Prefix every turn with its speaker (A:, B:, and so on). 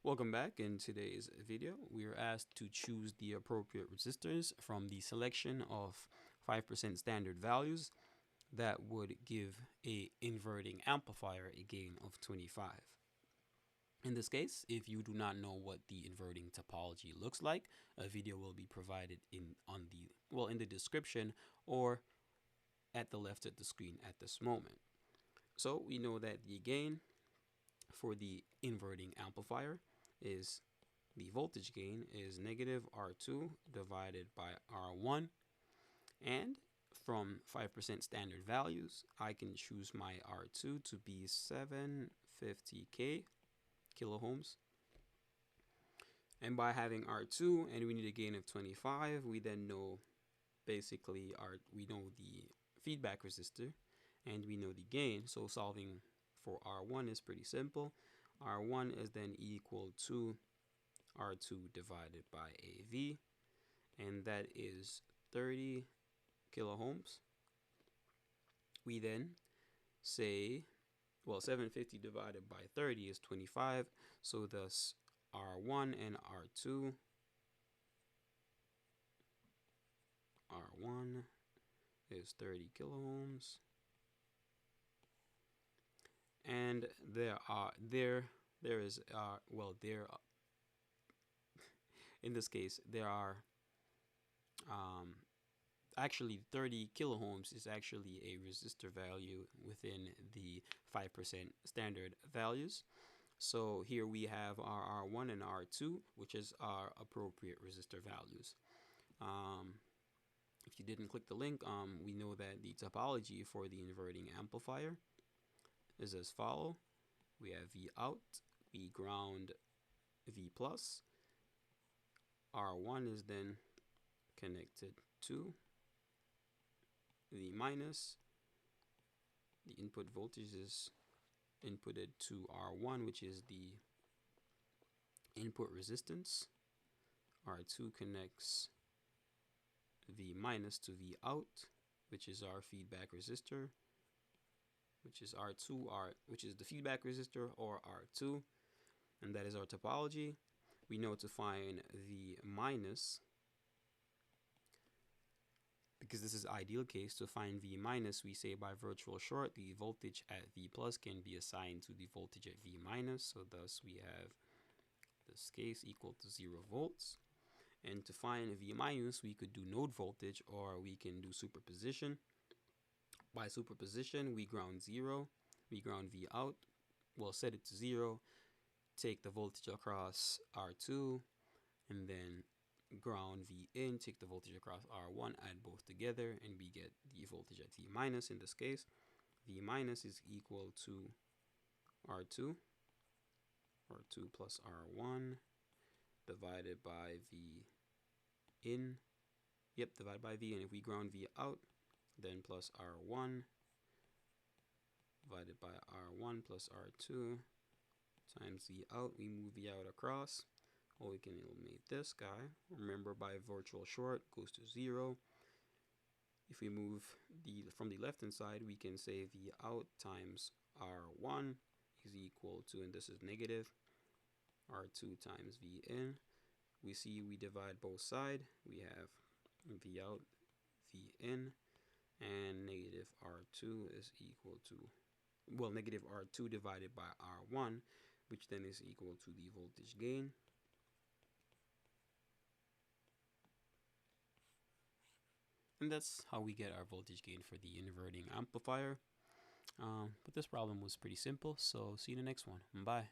A: Welcome back. In today's video, we are asked to choose the appropriate resistors from the selection of 5% standard values that would give a inverting amplifier a gain of 25. In this case, if you do not know what the inverting topology looks like, a video will be provided in the description or at the left of the screen at this moment. So we know that the gain for the inverting amplifier is the voltage gain is negative R2 divided by R1, and from 5% standard values I can choose my R2 to be 750k kiloohms, and by having R2 and we need a gain of 25, we then know basically we know the feedback resistor and we know the gain. So solving for R1 is pretty simple. R1 is then equal to R2 divided by AV, and that is 30 kiloohms. We then say, well, 750 divided by 30 is 25, so thus R1 and R2, R1 is 30 kiloohms, and in this case there are actually 30 kiloohms is actually a resistor value within the 5% standard values. So here we have our R1 and R2, which is our appropriate resistor values. If you didn't click the link, we know that the topology for the inverting amplifier is as follow. We have V out, we ground V plus, R1 is then connected to V minus, the input voltage is inputted to R1, which is the input resistance, R2 connects V minus to V out, which is our feedback resistor, which is R2, which is the feedback resistor, or R2, and that is our topology. We know to find V minus, because this is ideal case, to find V minus, we say by virtual short, the voltage at V plus can be assigned to the voltage at V minus, so thus we have this case equal to 0 volts. And to find V minus, we could do node voltage, or we can do superposition. By superposition, we ground 0, we ground V out, well, set it to 0, take the voltage across R2, and then ground V in, take the voltage across R1, add both together, and we get the voltage at V minus. In this case, V minus is equal to R2 plus R1 divided by V in, divided by V, and if we ground V out, then plus R1 divided by R1 plus R2 times V out. We move V out across, or we can eliminate this guy. Remember, by virtual short goes to 0. If we move from the left hand side, we can say V out times R1 is equal to, and this is negative, R2 times V in. We see we divide both sides. We have V out, V in, and negative R2 is equal to, well, negative R2 divided by R1, which then is equal to the voltage gain. And that's how we get our voltage gain for the inverting amplifier. But this problem was pretty simple, so see you in the next one. Bye.